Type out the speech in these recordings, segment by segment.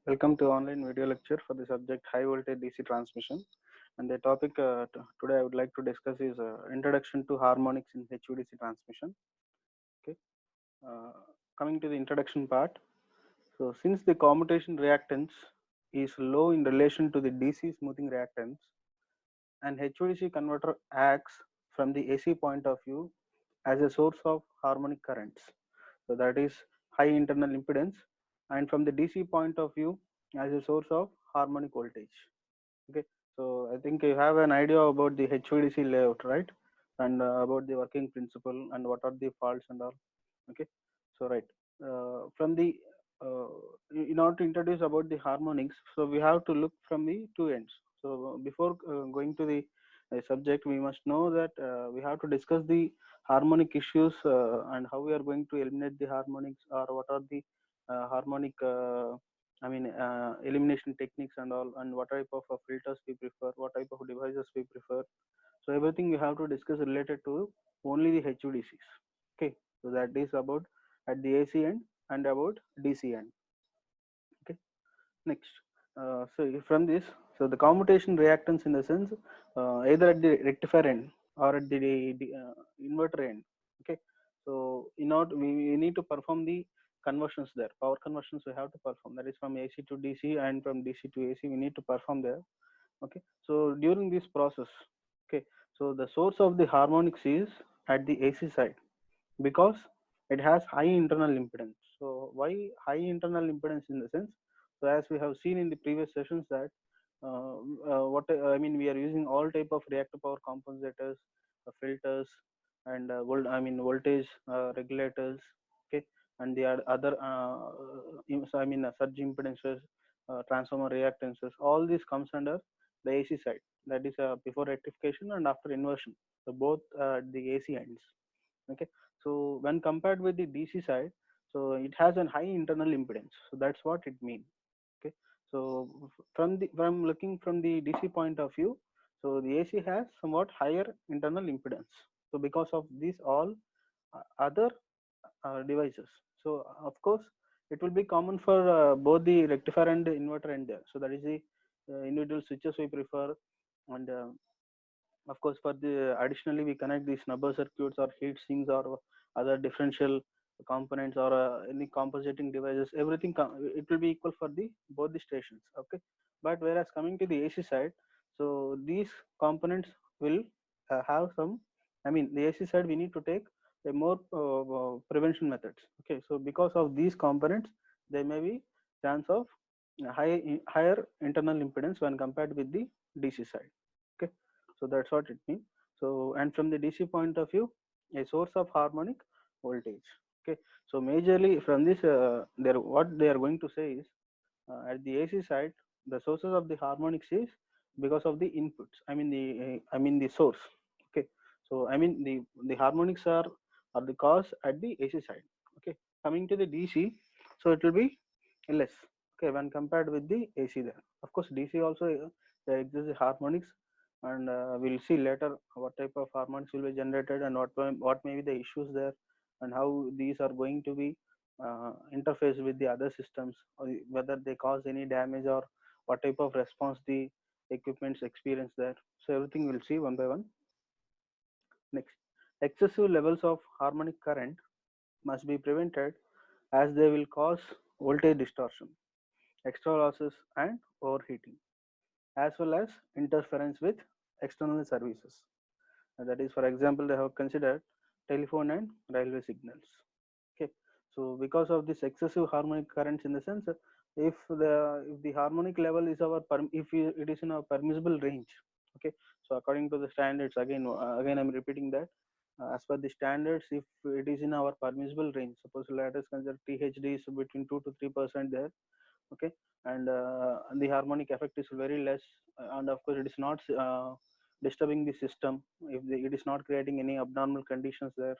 Welcome to online video lecture for the subject high voltage DC transmission. And the topic today I would like to discuss is introduction to harmonics in HVDC transmission. Okay, uh, coming to the introduction part. So since the commutation reactance is low in relation to the DC smoothing reactance, an HVDC converter acts from the AC point of view as a source of harmonic currents. So that is high internal impedance, and from the DC point of view as a source of harmonic voltage. Okay, so I think you have an idea about the HVDC layout, right? And about the working principle and what are the faults and all. Okay, so right, from the uh, in order to introduce about the harmonics, so we have to look from the two ends. So before going to the subject, we must know that we have to discuss the harmonic issues and how we are going to eliminate the harmonics, or what are the harmonic elimination techniques and all, and what type of filters we prefer, what type of devices we prefer. So everything we have to discuss related to only the HVDCs. Okay, so that is about at the AC end and about DC end. Okay, next. From this, so the commutation reactance in the sense either at the rectifier end or at the inverter end. Okay, so in order we need to perform the conversions there, power conversions we have to perform, that is from AC to DC and from DC to AC we need to perform there. Okay, so during this process, okay, so the source of the harmonics is at the AC side because it has high internal impedance. So why high internal impedance in the sense? So as we have seen in the previous sessions that what I mean, we are using all type of reactive power compensators, filters, and voltage regulators. Okay, and the other surge impedances, transformer reactances. All this comes under the AC side. That is before rectification and after inversion. So both the AC ends. Okay, so when compared with the DC side, so it has a high internal impedance. So that's what it means. Okay, so from looking from the DC point of view, so the AC has somewhat higher internal impedance. So because of these all other devices, so of course it will be common for both the rectifier and the inverter end there. So that is the individual switches we prefer, and of course for the additionally we connect these snubber circuits or heat sinks or other differential components or any compositing devices, everything it will be equal for the both the stations. Okay, but whereas coming to the AC side, so these components will have some, I mean the AC side we need to take a more prevention methods. Okay, so because of these components there may be chance of higher internal impedance when compared with the DC side. Okay, so that's what it means. So and from the DC point of view, a source of harmonic voltage. Okay, so majorly from this there what they are going to say is at the AC side the sources of the harmonics is because of the inputs, I mean the source. Okay, so I mean the harmonics are the cause at the AC side. Okay, coming to the DC, so it will be less, okay, when compared with the AC there. Of course DC also there exists the harmonics, and we'll see later what type of harmonics will be generated and what may be the issues there, and how these are going to be interface with the other systems, or whether they cause any damage or what type of response the equipments experience there. So everything we'll see one by one. Next, excessive levels of harmonic current must be prevented as they will cause voltage distortion, extra losses, and overheating, as well as interference with external services. And that is, for example, they have considered telephone and railway signals. Okay, so because of this excessive harmonic currents, in the sense, if the harmonic level is it is in our permissible range. Okay, so according to the standards, again I'm repeating that as per the standards, if it is in our permissible range, suppose let us consider THD is between 2 to 3% there. Okay, and the harmonic effect is very less, and of course it is not disturbing the system, if it is not creating any abnormal conditions there.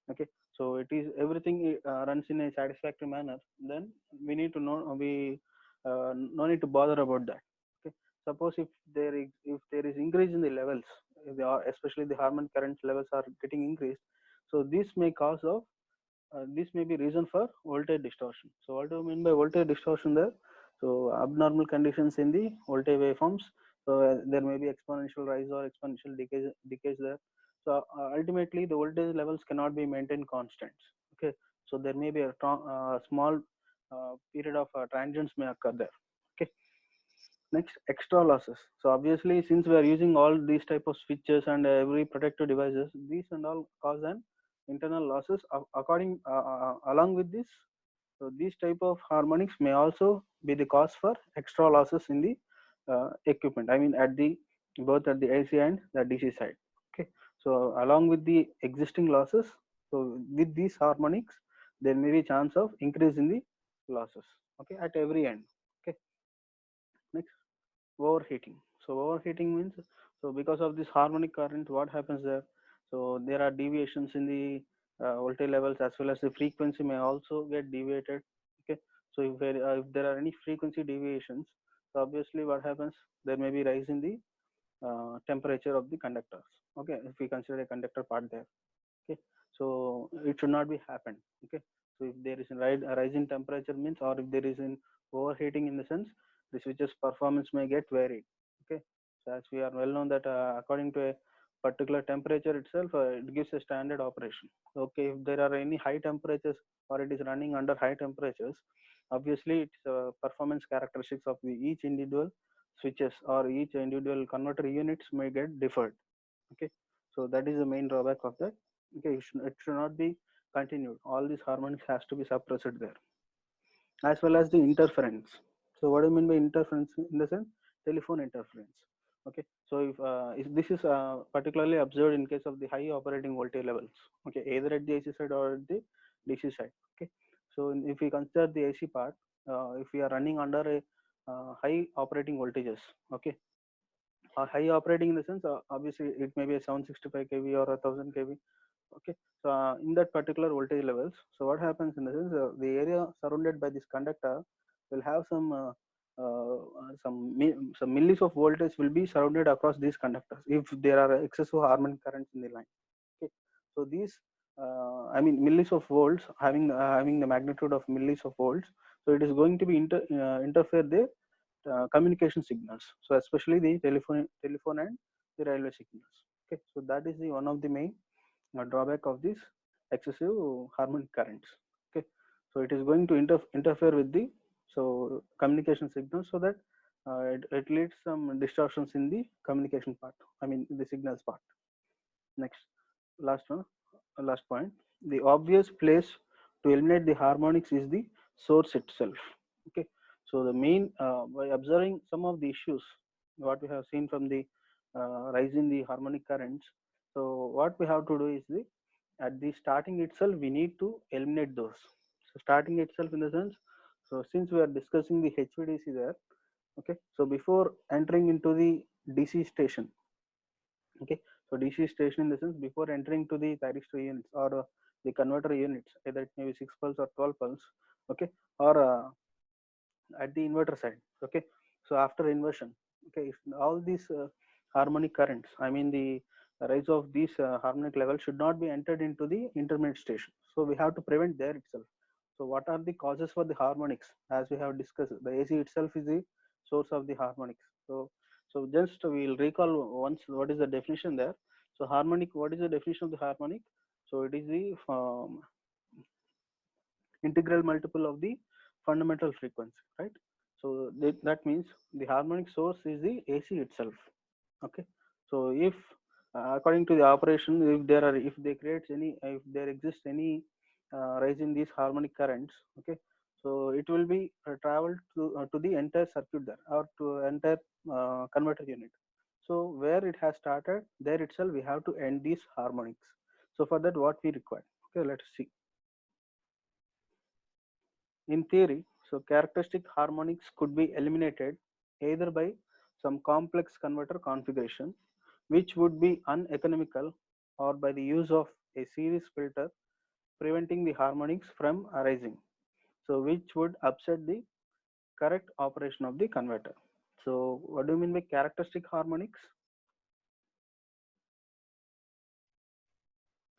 Okay, so it is everything runs in a satisfactory manner, then we need to know, we no need to bother about that. Okay, suppose if there is increase in the levels, if they are, especially the harmonic current levels are getting increased, so this may be reason for voltage distortion. So what do you mean by voltage distortion there? So abnormal conditions in the voltage waveforms. So there may be exponential rise or exponential decays there. So ultimately the voltage levels cannot be maintained constants. Okay, so there may be a small period of transients may occur there. Okay, next, extra losses. So obviously since we are using all these type of switches and every protective devices, these and all cause an internal losses according along with this. So these type of harmonics may also be the cause for extra losses in the equipment. I mean at the both at the AC and the DC side. Okay, so along with the existing losses, so with these harmonics there may be chance of increase in the losses. Okay, at every end. Okay, next, overheating. So overheating means, so because of this harmonic current, what happens there? So there are deviations in the voltage levels, as well as the frequency may also get deviated. Okay, so if there are any frequency deviations, so obviously what happens, there may be rise in the temperature of the conductors. Okay, if we consider a conductor part there. Okay, so it should not be happen. Okay, so if there is a rise in temperature means, or if there is an overheating, in the sense the switches performance may get varied. Okay, so as we are well known that according to a particular temperature itself, it gives a standard operation. Okay, if there are any high temperatures or it is running under high temperatures, obviously its performance characteristics of each individual switches or each individual converter units may get deferred. Okay, so that is the main drawback of that. Okay, it should not be continued. All these harmonics has to be suppressed there, as well as the interference. So what do you mean by interference? In the sense, telephone interference. Okay, so if this is particularly observed in case of the high operating voltage levels. Okay, either at the AC side or at the DC side. Okay, so if we consider the AC part, if we are running under a high operating voltages. Okay, high operating in the sense, obviously it may be a 765 kV or a 1000 kV. Okay, so in that particular voltage levels, so what happens in the sense, the area surrounded by this conductor will have some millis of voltage will be surrounded across these conductors if there are excessive harmonic currents in the line. Okay, so these I mean millis of volts, having the magnitude of millis of volts, so it is going to be interfere the communication signals, so especially the telephone and the railway signals. Okay, so that is the one of the main drawback of this excessive harmonic currents. Okay, so it is going to interfere with the communication signals, so that it leads some distortions in the communication part, I mean the signals part. Next, last one, last point, the obvious place to eliminate the harmonics is the source itself. Okay, so the main by observing some of the issues what we have seen from the rise in the harmonic currents, so what we have to do is the at the starting itself we need to eliminate those. So starting itself in the sense, so since we are discussing the HVDC there. Okay, so before entering into the DC station. Okay, so DC station in the sense, before entering to the thyristor units or the converter units, either it may be 6 pulse or 12 pulse. Okay, or at the inverter side. Okay, so after inversion, okay, if all these harmonic currents, I mean the rise of these harmonic levels should not be entered into the intermediate station, so we have to prevent there itself. So what are the causes for the harmonics? As we have discussed, the AC itself is the source of the harmonics. So just we'll recall once what is the definition there. So harmonic, what is the definition of the harmonic? So it is the integral multiple of the fundamental frequency, right? So that means the harmonic source is the AC itself. Okay, so if according to the operation, if they creates any, if there exists any rise in these harmonic currents, okay, so it will be traveled to the entire circuit there, or to entire converter unit. So where it has started, there itself we have to end these harmonics. So for that, what we require? Okay, let's see. In theory, so characteristic harmonics could be eliminated either by some complex converter configuration, which would be uneconomical, or by the use of a series filter preventing the harmonics from arising, so which would upset the correct operation of the converter. So what do you mean by characteristic harmonics?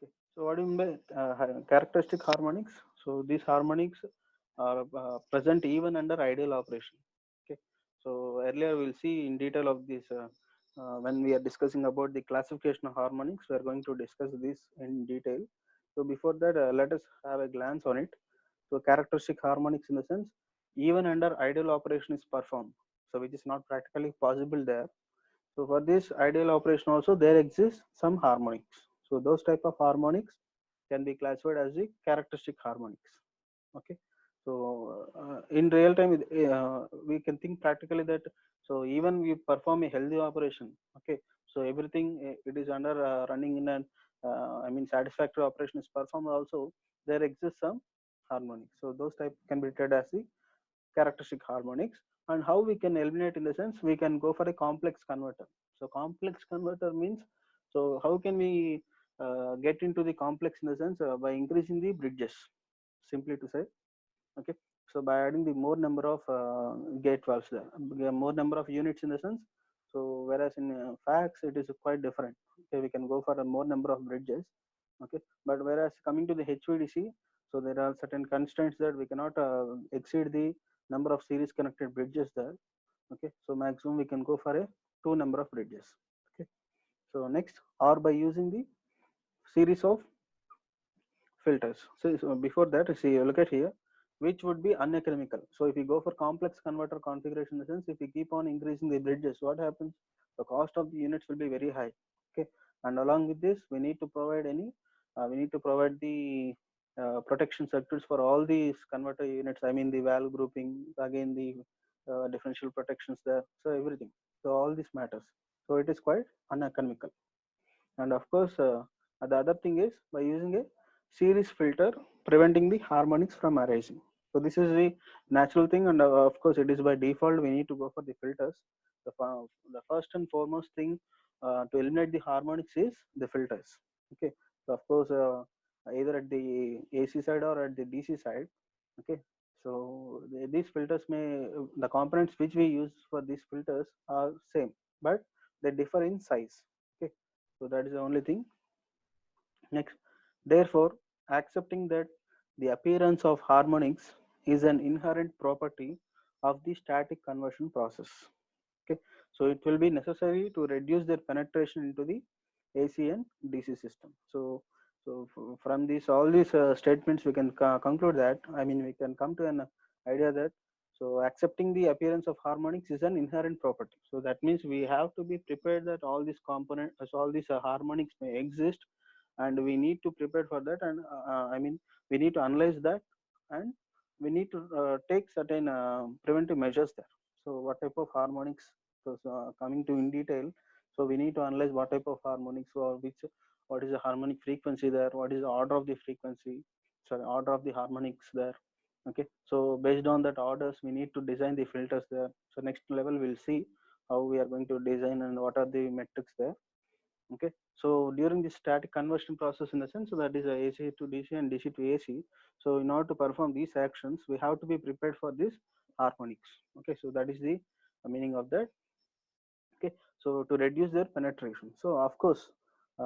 Okay. So what do you mean by characteristic harmonics? So these harmonics are present even under ideal operation. Okay, so earlier we'll see in detail of this when we are discussing about the classification of harmonics. We are going to discuss this in detail. So before that, let us have a glance on it. So characteristic harmonics in the sense, even under ideal operation is performed, so which is not practically possible there. So for this ideal operation also there exists some harmonics. So those type of harmonics can be classified as the characteristic harmonics. Okay, so in real time we can think practically that, so even we perform a healthy operation, okay, so everything it is under running in an I mean satisfactory operation is performed also, there exists some harmonics. So those type can be treated as the characteristic harmonics. And how we can eliminate in the sense, we can go for a complex converter. So complex converter means, so how can we get into the complex in the sense, by increasing the bridges, simply to say. Okay, so by adding the more number of gate valves there, more number of units in the sense. So whereas in fax it is quite different. Okay, we can go for a more number of bridges. Okay, but whereas coming to the HVDC, so there are certain constraints that we cannot exceed the number of series connected bridges there. Okay, so maximum we can go for a two number of bridges. Okay, so next, or by using the series of filters. So before that, see, look at here, which would be uneconomical. So if you go for complex converter configuration, in the sense, if you keep on increasing the bridges, what happens? The cost of the units will be very high. Okay, and along with this, we need to provide we need to provide the protection circuits for all these converter units. I mean the valve grouping, again the differential protections there. So everything. So all this matters. So it is quite uneconomical. And of course, the other thing is by using a series filter, preventing the harmonics from arising. So this is the natural thing, and of course it is by default we need to go for the filters. The first and foremost thing to eliminate the harmonics is the filters. Okay, so of course either at the AC side or at the DC side. Okay, so these filters may, the components which we use for these filters are same, but they differ in size. Okay, so that is the only thing. Next, therefore, accepting that the appearance of harmonics is an inherent property of the static conversion process. Okay, so it will be necessary to reduce their penetration into the AC and DC system. So from these all these statements, we can conclude that, I mean, we can come to an idea that, so accepting the appearance of harmonics is an inherent property. So that means we have to be prepared that all these components, all these harmonics may exist, and we need to prepare for that. And I mean, we need to analyze that, and we need to take certain preventive measures there. So what type of harmonics? So coming to in detail, so we need to analyze what type of harmonics, or which, what is the harmonic frequency there, what is the order of the frequency, sorry, order of the harmonics there. Okay, so based on that orders, we need to design the filters there. So next level we'll see how we are going to design and what are the metrics there. Okay, so during the static conversion process, in the sense, so that is a AC to DC and DC to AC. So in order to perform these actions, we have to be prepared for this harmonics. Okay, so that is the meaning of that. Okay, so to reduce their penetration, so of course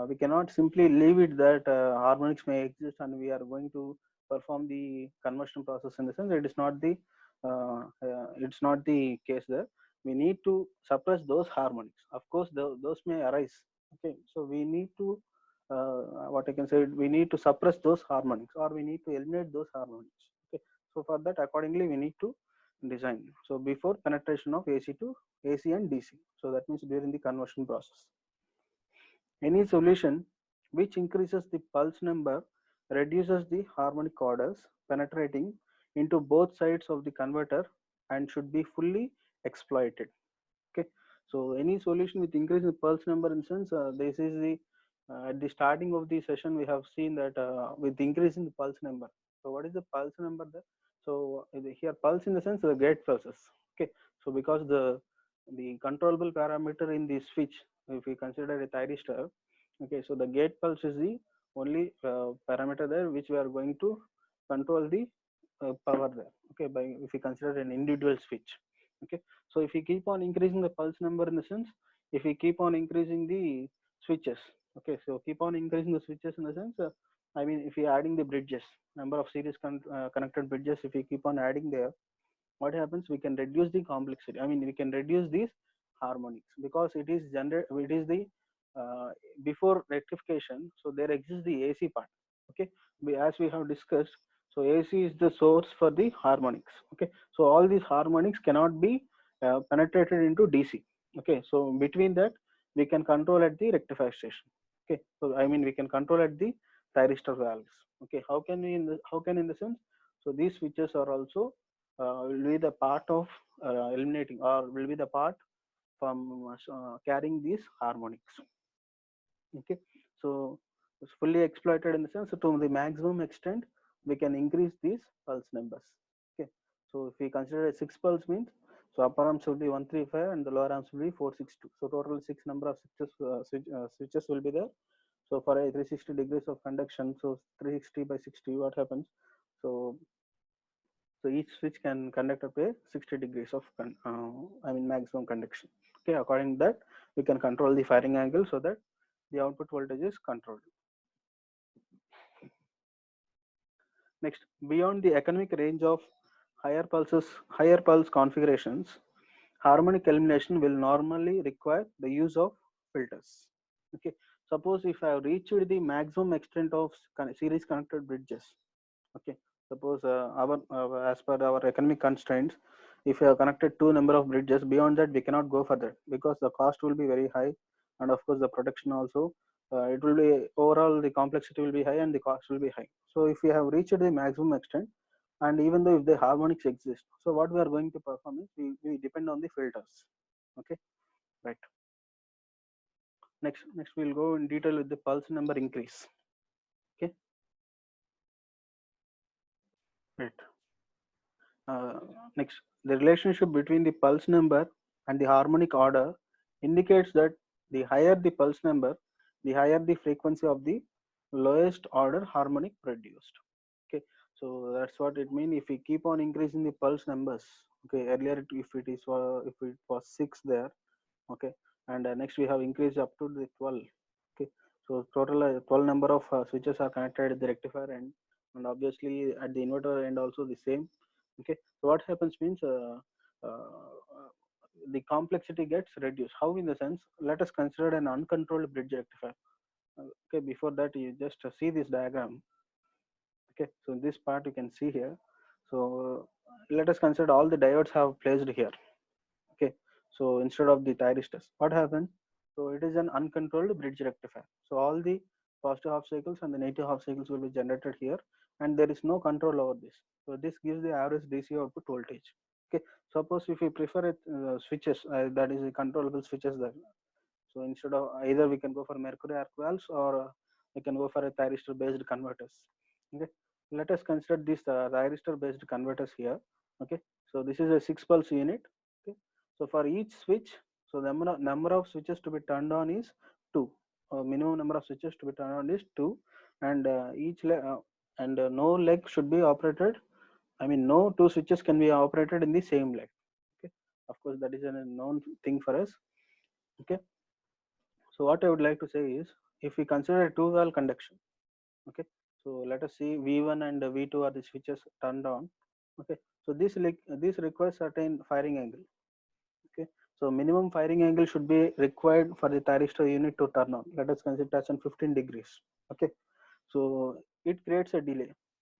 we cannot simply leave it that harmonics may exist and we are going to perform the conversion process. In the sense, it is not the it's not the case there. We need to suppress those harmonics. Of course those may arise. Okay, so we need to what I can say, we need to suppress those harmonics, or we need to eliminate those harmonics. Okay, so for that accordingly we need to design. So before penetration of AC to AC and DC, so that means during the conversion process, any solution which increases the pulse number reduces the harmonic orders penetrating into both sides of the converter and should be fully exploited. Okay, so any solution with increase in pulse number, in sense, this is the at the starting of the session we have seen that with increase in the pulse number. So what is the pulse number there? So here pulse in the sense the gate pulses. Okay, so because the controllable parameter in the switch, if we consider a thyristor, okay, so the gate pulse is the only parameter there which we are going to control the power there. Okay, by if we consider an individual switch. Okay, so if we keep on increasing the pulse number, in the sense, if we keep on increasing the switches, okay, so keep on increasing the switches in the sense, I mean, if we are adding the bridges, number of series connected bridges, if we keep on adding there, what happens, we can reduce the complexity, I mean we can reduce these harmonics, because it is it is the before rectification, so there exists the AC part. Okay, as we have discussed, so AC is the source for the harmonics. Okay, so all these harmonics cannot be penetrated into DC. Okay, so between that we can control at the rectifier station. Okay, so I mean we can control at the thyristor valves. Okay, how can we how can in the sense, so these switches are also will be the part of eliminating, or will be the part from carrying these harmonics. Okay, so it's fully exploited in the sense, so to the maximum extent we can increase these pulse numbers. Okay, so if we consider a 6 pulse means, so upper arms will be 135 and the lower arms will be 462, so total 6 number of switches, switches will be there. So for a 360 degrees of conduction, so 360 by 60, what happens, so so each switch can conduct up to 60 degrees of I mean maximum conduction. Okay, according to that we can control the firing angle so that the output voltage is controlled. Next, beyond the economic range of higher pulse configurations, harmonic elimination will normally require the use of filters. Okay, suppose if I have reached the maximum extent of series connected bridges. Okay, suppose as per our economic constraints, if you have connected two number of bridges, beyond that we cannot go further because the cost will be very high, and of course the protection also, it will be overall the complexity will be high and the cost will be high. So if we have reached the maximum extent, and even though if the harmonics exist, so what we are going to perform is we depend on the filters. Okay, right. Next we'll go in detail with the pulse number increase. Okay, right. Uh, Next, the relationship between the pulse number and the harmonic order indicates that the higher the pulse number, the higher the frequency of the lowest order harmonic produced. Okay, so that's what it means. If we keep on increasing the pulse numbers, okay, earlier if it was 6 there, okay, and next we have increased up to the 12. Okay, so total 12 number of switches are connected at the rectifier end, and obviously at the inverter end also the same. Okay, so what happens means the complexity gets reduced. How, in the sense, let us consider an uncontrolled bridge rectifier. Okay, before that you just see this diagram. Okay, so in this part you can see here, so let us consider all the diodes have placed here. Okay, so instead of the thyristors, what happens, so it is an uncontrolled bridge rectifier, so all the positive half cycles and the negative half cycles will be generated here, and there is no control over this, so this gives the average DC output voltage. Okay, suppose if we prefer it, switches, that is the controllable switches there, so instead of either we can go for mercury arc valves, or we can go for a thyristor based converters. Okay, let us consider this thyristor based converters here. Okay, so this is a 6 pulse unit. Okay, so for each switch, so the number of switches to be turned on is 2. Minimum number of switches to be turned on is 2, and no leg should be operated, I mean no two switches can be operated in the same leg. Okay, of course that is a known thing for us. Okay, so what I would like to say is, if we consider a two-valve conduction, okay, so let us see V1 and V2 are the switches turned on. Okay, so this requires certain firing angle. Okay, so minimum firing angle should be required for the thyristor unit to turn on. Let us consider as 15 degrees. Okay, so it creates a delay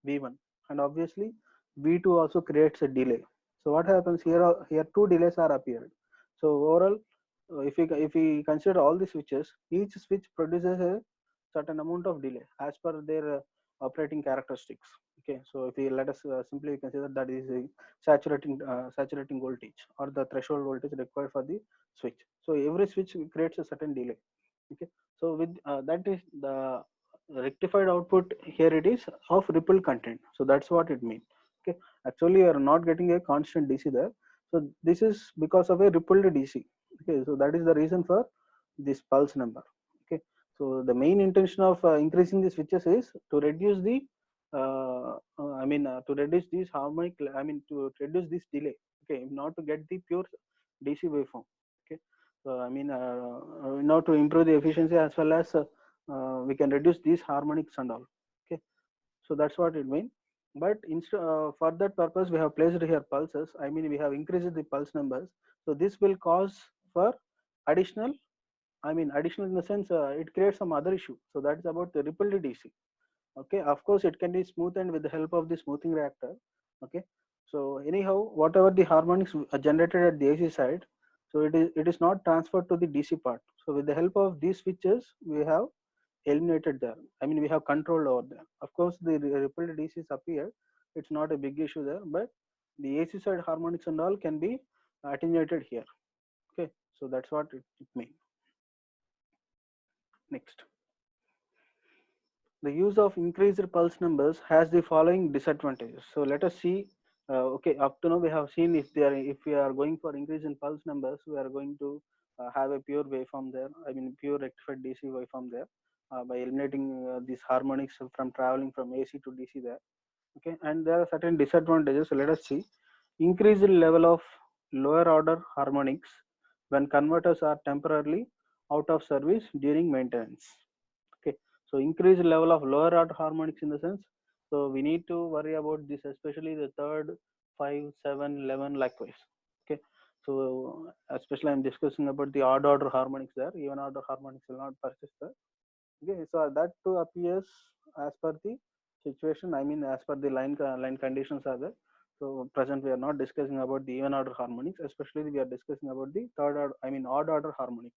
V1, and obviously V2 also creates a delay. So what happens here? Here two delays are appeared. So overall, if we consider all the switches, each switch produces a certain amount of delay as per their operating characteristics. Okay, so if we let us simply consider that is a saturating voltage or the threshold voltage required for the switch. So every switch creates a certain delay. Okay, so with that is the rectified output here, it is of ripple content, so that's what it means. Okay, actually you are not getting a constant DC there, so this is because of a rippled DC. Okay, so that is the reason for this pulse number. Okay, so the main intention of increasing the switches is to reduce the to reduce this harmonic, to reduce this delay. Okay, not to get the pure DC waveform. Okay, so in order to improve the efficiency, as well as we can reduce these harmonics and all. Okay, so that's what it means. But for that purpose we have placed here pulses. I mean we have increased the pulse numbers. So this will cause for additional, I mean additional in the sense it creates some other issue. So that's about the rippled DC. Okay, of course it can be smoothened with the help of the smoothing reactor. Okay, so anyhow whatever the harmonics are generated at the AC side, so it is not transferred to the DC part. So with the help of these switches we have eliminated there. I mean we have control over there. Of course the rippled DCs appear, it's not a big issue there, but the AC side harmonics and all can be attenuated here. Okay, so that's what it means. Next, the use of increased pulse numbers has the following disadvantages. So let us see. Okay, up to now we have seen if we are going for increase in pulse numbers, we are going to have a pure waveform there. I mean pure rectified DC waveform there by eliminating these harmonics from traveling from AC to DC there. Okay, and there are certain disadvantages. So let us see. Increased level of lower order harmonics when converters are temporarily out of service during maintenance. Okay, so increased level of lower order harmonics in the sense, so we need to worry about this, especially the third, 5, 7, 11 likewise. Okay, so especially I'm discussing about the odd order harmonics there, even order harmonics will not persist there. Okay, so that too appears as per the situation, I mean as per the line conditions are there. So present we are not discussing about the even order harmonics, especially we are discussing about the third order, I mean odd order harmonics.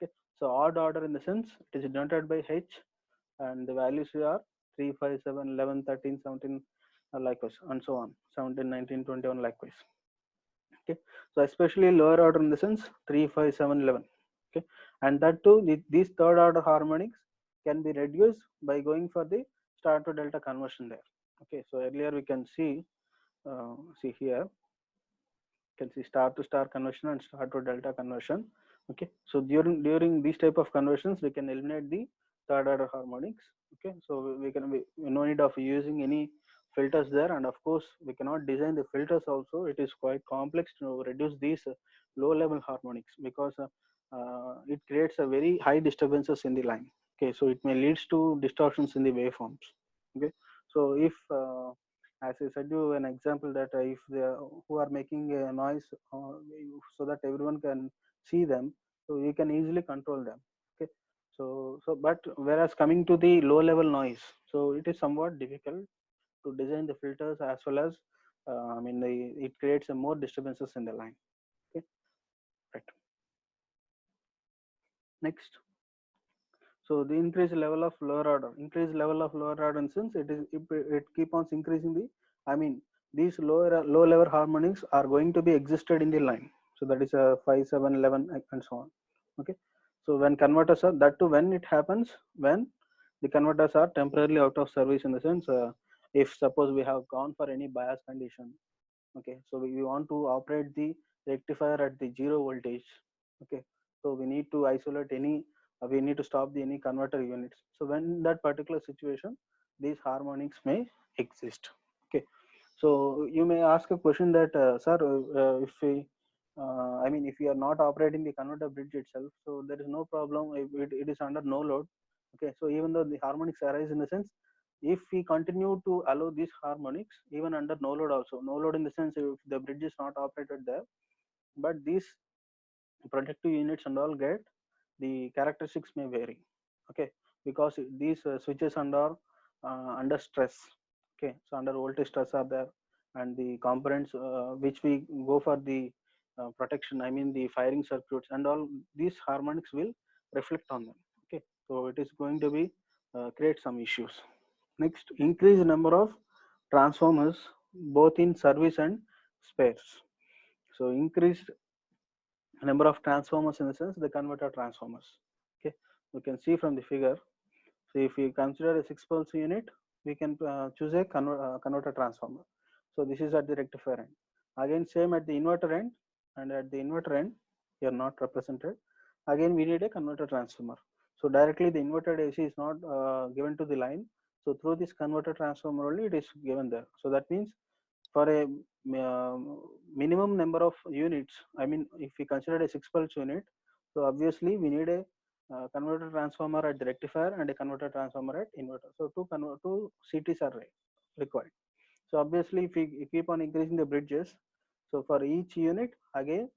Okay, so odd order in the sense it is denoted by H, and the values are 3, 5, 7, 11, 13, 17, likewise, and so on, 17, 19, 21 likewise. Okay, so especially lower order in the sense 3, 5, 7, 11. Okay, and that too these third order harmonics can be reduced by going for the star to delta conversion there. Okay, so earlier we can see here, can see star to star conversion and star to delta conversion. Okay, so during these type of conversions we can eliminate the third order harmonics. Okay, so we can be no need of using any filters there, and of course we cannot design the filters also. It is quite complex to reduce these low level harmonics, because it creates a very high disturbances in the line. Okay, so it may leads to distortions in the waveforms. Okay, so if as I said you an example that if they who are making a noise so that everyone can see them, so you can easily control them. Okay, so but whereas coming to the low level noise, so it is somewhat difficult to design the filters, as well as I mean it creates a more disturbances in the line. Okay, right. Next, so the increased level of lower order, increased level of lower order, and since it keep on increasing the, I mean these low level harmonics are going to be existed in the line. So that is a 5, 7, 11, and so on. Okay, so when converters are, that to when it happens when the converters are temporarily out of service, in the sense if suppose we have gone for any bias condition. Okay, so we want to operate the rectifier at the 0 voltage. Okay, so we need to isolate any we need to stop the any converter units. So when that particular situation, these harmonics may exist. Okay, so you may ask a question that sir, if we I mean if we are not operating the converter bridge itself, so there is no problem if it is under no load. Okay, so even though the harmonics arise, in the sense if we continue to allow these harmonics even under no load also, no load in the sense if the bridge is not operated there, but these protective units and all get, the characteristics may vary. Okay, because these switches under stress. Okay, so under voltage stress are there, and the components which we go for the protection, I mean the firing circuits and all, these harmonics will reflect on them. Okay, so it is going to be create some issues. Next, increase number of transformers both in service and spares. So increased number of transformers in the sense the converter transformers. Okay, you can see from the figure. So if we consider a 6 pulse unit, we can choose a converter transformer. So this is at the rectifier end. Again same at the inverter end, and at the inverter end here not represented. Again we need a converter transformer. So directly the inverted AC is not given to the line. So through this converter transformer only it is given there. So that means for a minimum number of units, I mean if we consider a 6 pulse unit, so obviously we need a converter transformer at the rectifier and a converter transformer at inverter. So two CTs are required. So obviously, if we keep on increasing the bridges, so for each unit, again,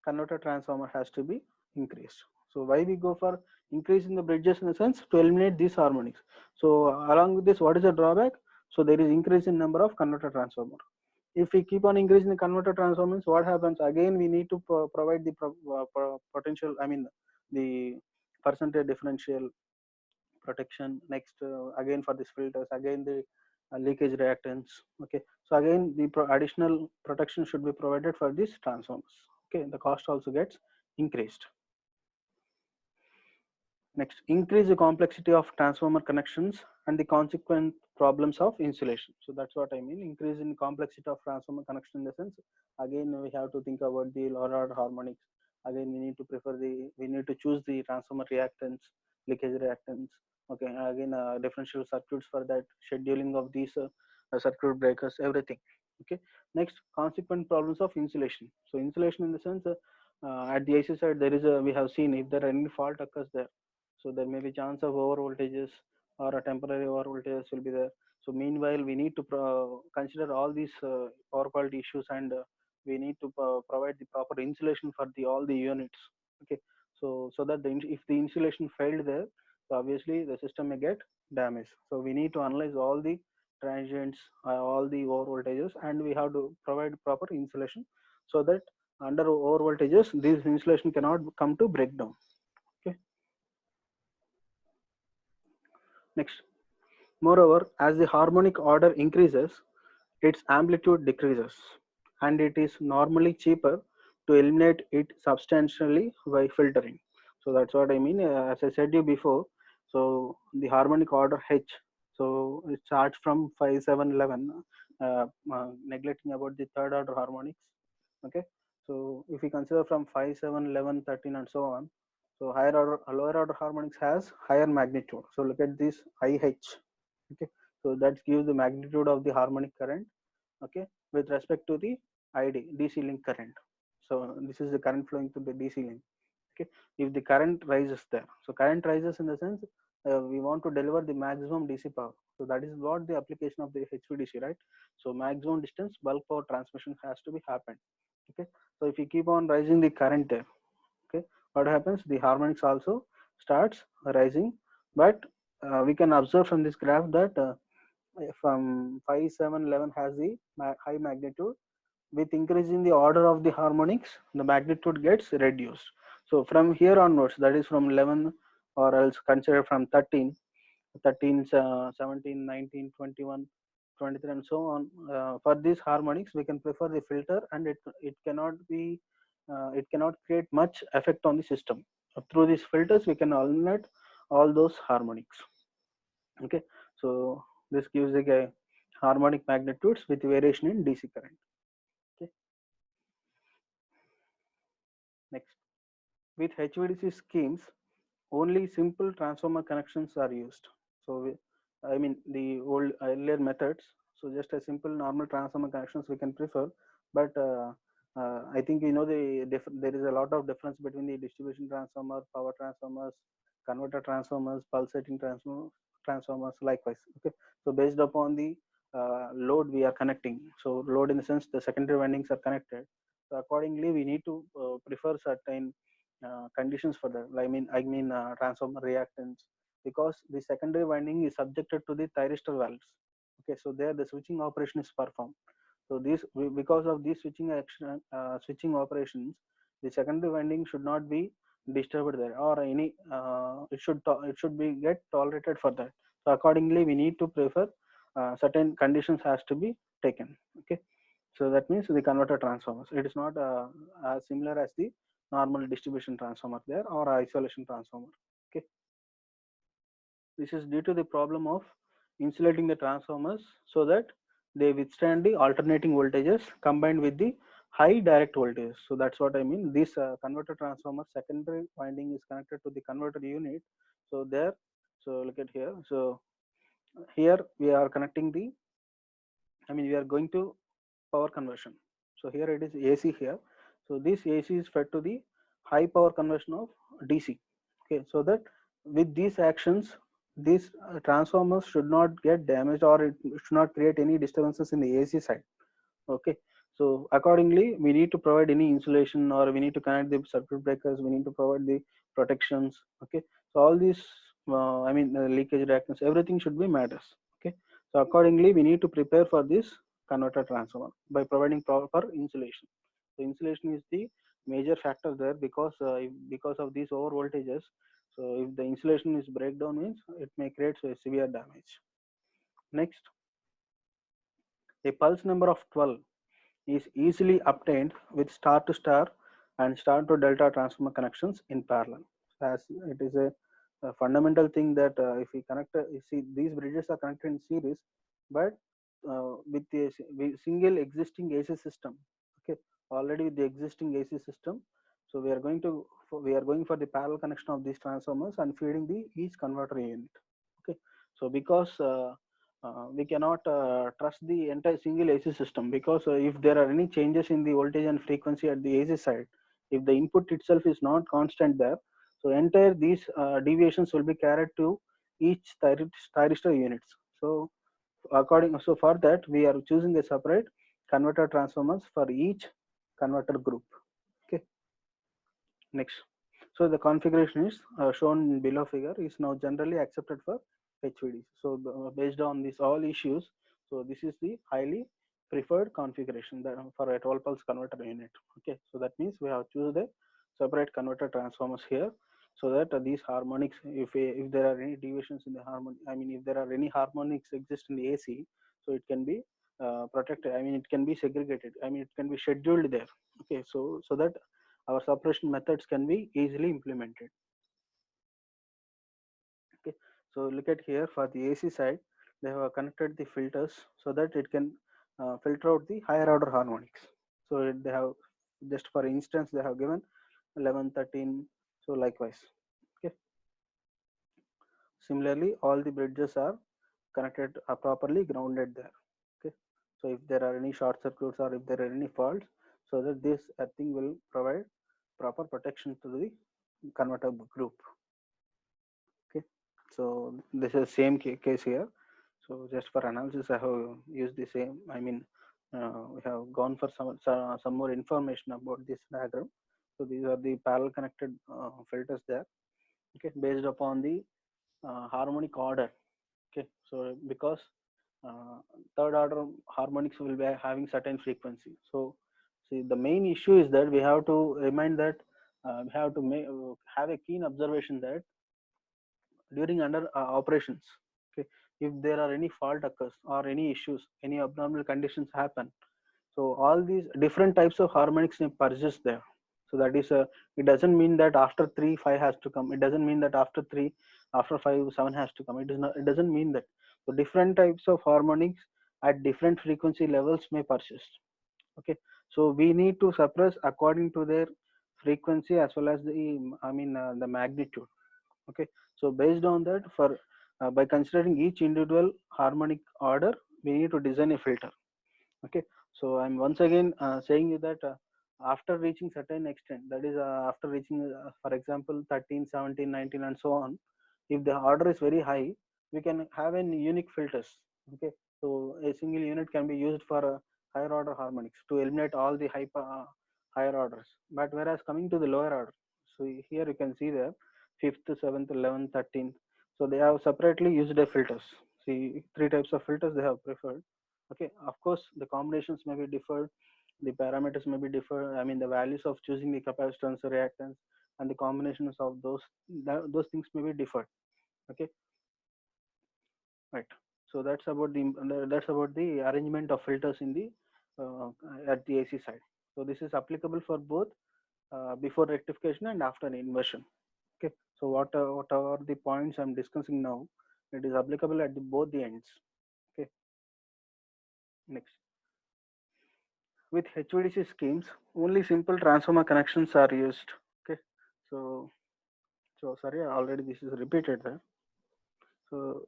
converter transformer has to be increased. So why we go for increasing the bridges in the sense to eliminate these harmonics. So along with this, what is the drawback? So there is increase in number of converter transformer. If we keep on increasing the converter transformers, what happens? Again, we need to provide the potential, I mean, the percentage differential protection. Next, again for these filters, again the leakage reactance. Okay, so again the additional protection should be provided for these transformers. Okay, the cost also gets increased. Next, increase the complexity of transformer connections and the consequent problems of insulation. So that's what I mean. Increase in complexity of transformer connection in the sense, again we have to think about the lower order harmonics. Again, we need to choose the transformer reactance, leakage reactance. Okay, again differential circuits for that, scheduling of these circuit breakers, everything. Okay, next, consequent problems of insulation. So insulation in the sense, at the AC side there is a, we have seen if there are any fault occurs there, so there may be chance of over voltages or a temporary over voltages will be there. So meanwhile we need to consider all these power quality issues, and we need to provide the proper insulation for the all the units. Okay, so that if the insulation failed there, so obviously the system may get damaged. So we need to analyze all the transients, all the over voltages, and we have to provide proper insulation so that under over voltages this insulation cannot come to breakdown. Okay, next, moreover, as the harmonic order increases, its amplitude decreases, and it is normally cheaper to eliminate it substantially by filtering. So that's what I mean. As I said you before, so the harmonic order H, so it starts from 5, 7, 11, neglecting about the third order harmonics. Okay, so if we consider from 5, 7, 11, 13, and so on, so higher order, lower order harmonics has higher magnitude. So look at this IH. Okay, so that gives the magnitude of the harmonic current. Okay, with respect to the ID, DC link current. So this is the current flowing to the DC link. Okay, if the current rises there, so current rises in the sense, we want to deliver the maximum DC power. So that is what the application of the HVDC, right? So maximum distance bulk power transmission has to be happened. Okay, so if you keep on rising the current there, okay, what happens? The harmonics also starts rising, but we can observe from this graph that from 5, 7, 11 has the high magnitude. With increasing the order of the harmonics, the magnitude gets reduced. So from here onwards, that is from 11, or else consider from 13, 13, 17, 19, 21, 23, and so on. For these harmonics, we can prefer the filter, and it cannot be, it cannot create much effect on the system. Through these filters, we can eliminate all those harmonics. Okay, so this gives a harmonic magnitudes with variation in DC current. Okay, next, with HVDC schemes, only simple transformer connections are used. So I mean the old earlier methods, so just a simple normal transformer connections we can prefer, but I think you know there is a lot of difference between the distribution transformer, power transformers, converter transformers, pulsating transformers likewise. Okay, so based upon the load we are connecting, so load in the sense the secondary windings are connected, so accordingly we need to prefer certain conditions for that. I mean transformer reactance, because the secondary winding is subjected to the thyristor valves. Okay, so there the switching operation is performed. So this, because of these switching action, switching operations, the secondary winding should not be disturbed there, or any it should be get tolerated for that. So accordingly we need to prefer certain conditions has to be taken. Okay, so that means the converter transformers, it is not as similar as the normal distribution transformer there, or isolation transformer. Okay, this is due to the problem of insulating the transformers so that they withstand the alternating voltages combined with the high direct voltage. So that's what I mean. This converter transformer secondary winding is connected to the converter unit. So there, so look at here. So here we are connecting the, I mean we are going to power conversion. So here it is AC here. So this AC is fed to the high power conversion of DC. Okay, so that with these actions these transformers should not get damaged, or it should not create any disturbances in the AC side. Okay, so accordingly we need to provide any insulation, or we need to connect the circuit breakers, we need to provide the protections. Okay, so all these leakage reactance, everything should be matters. Okay, so accordingly we need to prepare for this converter transformer by providing proper insulation. So insulation is the major factor there, because because of these over voltages, so if the insulation is breakdown means it may create a severe damage. Next, a pulse number of 12 is easily obtained with star to star and star to delta transformer connections in parallel. As it is a fundamental thing that if we connect, you see these bridges are connected in series, but with a single existing AC system. Okay, already with the existing AC system, so we are going for the parallel connection of these transformers and feeding the each converter unit. Okay, so because we cannot trust the entire single AC system, because if there are any changes in the voltage and frequency at the AC side, if the input itself is not constant there, so entire these deviations will be carried to each thyristor units. So so for that we are choosing a separate converter transformers for each converter group. Okay, next. So the configuration is shown below figure is now generally accepted for HVDC. So based on these all issues, so this is the highly preferred configuration that for a 12 pulse converter unit. Okay, so that means we have choose the separate converter transformers here, so that these harmonics, if there are any deviations in the harmonic, if there are any harmonics exist in the AC, so it can be protected. It can be segregated. It can be scheduled there. Okay, so that our suppression methods can be easily implemented. Okay, so look at here for the AC side, they have connected the filters so that it can filter out the higher order harmonics. So they have, just for instance, they have given 11, 13. So likewise, okay, similarly all the bridges are connected, are properly grounded there. Okay, so if there are any short circuits or if there are any faults, so that this earthing will provide proper protection to the converter group. Okay, so this is same case here. So just for analysis I have used the same, we have gone for some more information about this diagram. So these are the parallel connected filters there. Okay, based upon the harmonic order. Okay, so because uh, third order harmonics will be having certain frequency. So see, the main issue is that we have to remind that we have to have a keen observation that during under operations, okay, if there are any fault occurs or any issues, any abnormal conditions happen, so all these different types of harmonics may persist there. So that is it doesn't mean that after 3 5 has to come, it doesn't mean that after 3, after 5 7 has to come, it is not, it doesn't mean that. So different types of harmonics at different frequency levels may persist. Okay, so we need to suppress according to their frequency as well as the the magnitude. Okay, so based on that, for by considering each individual harmonic order, we need to design a filter. Okay, so I'm once again saying you that after reaching certain extent, that is after reaching for example 13, 17, 19 and so on, if the order is very high, we can have an unique filters. Okay, so a single unit can be used for higher order harmonics to eliminate all the higher orders. But whereas coming to the lower order, so here you can see the 5th, 7th, 11th, 13th, so they have separately used the filters. See, three types of filters they have preferred. Okay, of course the combinations may be different, the parameters may be different, the values of choosing the capacitance, reactance, and the combinations of those things may be different. Okay, right. So that's about the arrangement of filters in the uh, at the AC side. So this is applicable for both before rectification and after inversion. Okay, so what are the points I'm discussing now, it is applicable at both the ends. Okay, next. With HVDC schemes, only simple transformer connections are used. Okay, so sorry, already this is repeated there. So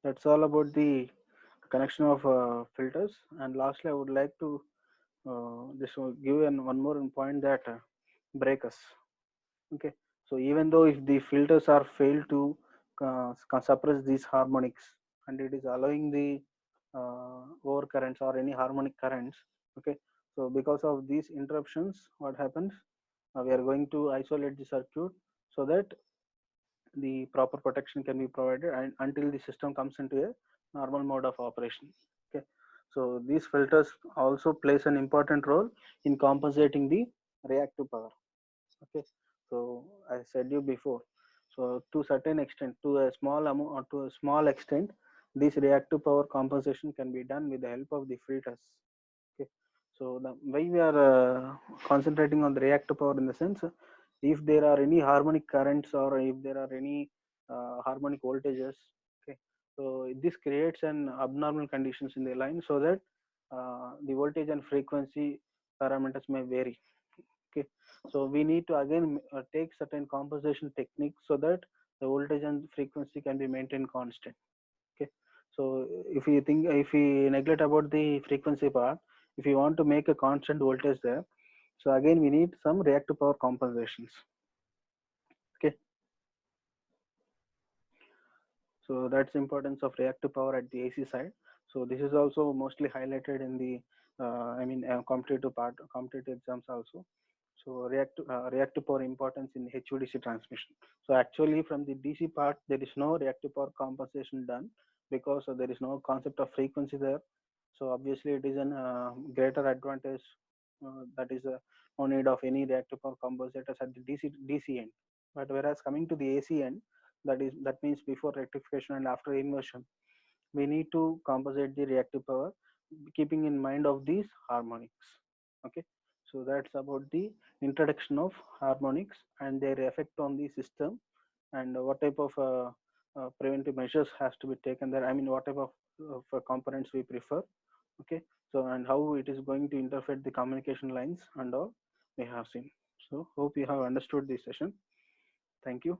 that's all about the connection of filters. And lastly, I would like to just give one more point that breakers. Okay, So even though if the filters are failed to suppress these harmonics, and it is allowing the overcurrents or any harmonic currents, okay. So because of these interruptions, what happens? We are going to isolate the circuit so that the proper protection can be provided, and until the system comes into a normal mode of operation. Okay, so these filters also plays an important role in compensating the reactive power. Okay, so I said you before, so to certain extent, to a small amount or to a small extent, this reactive power compensation can be done with the help of the filters. Okay, so the why we are concentrating on the reactive power in the sense, if there are any harmonic currents or if there are any harmonic voltages, okay, so this creates an abnormal conditions in the line so that the voltage and frequency parameters may vary. Okay, so we need to again take certain compensation techniques so that the voltage and frequency can be maintained constant. Okay, so if we neglect about the frequency part, if you want to make a constant voltage there, so again we need some reactive power compensations. Okay, so that's importance of reactive power at the AC side. So this is also mostly highlighted in the competitive part, competitive exams also. So reactive power importance in HVDC transmission. So actually from the DC part there is no reactive power compensation done because there is no concept of frequency there. So obviously it is an greater advantage, that is no need of any reactive power compensators at the DC end. But whereas coming to the AC end, that means before rectification and after inversion, we need to compensate the reactive power keeping in mind of these harmonics. Okay, so that's about the introduction of harmonics and their effect on the system, and what type of preventive measures has to be taken there. I mean, what type of components we prefer. Okay, so and how it is going to interfere the communication lines and all we have seen. So hope you have understood this session. Thank you.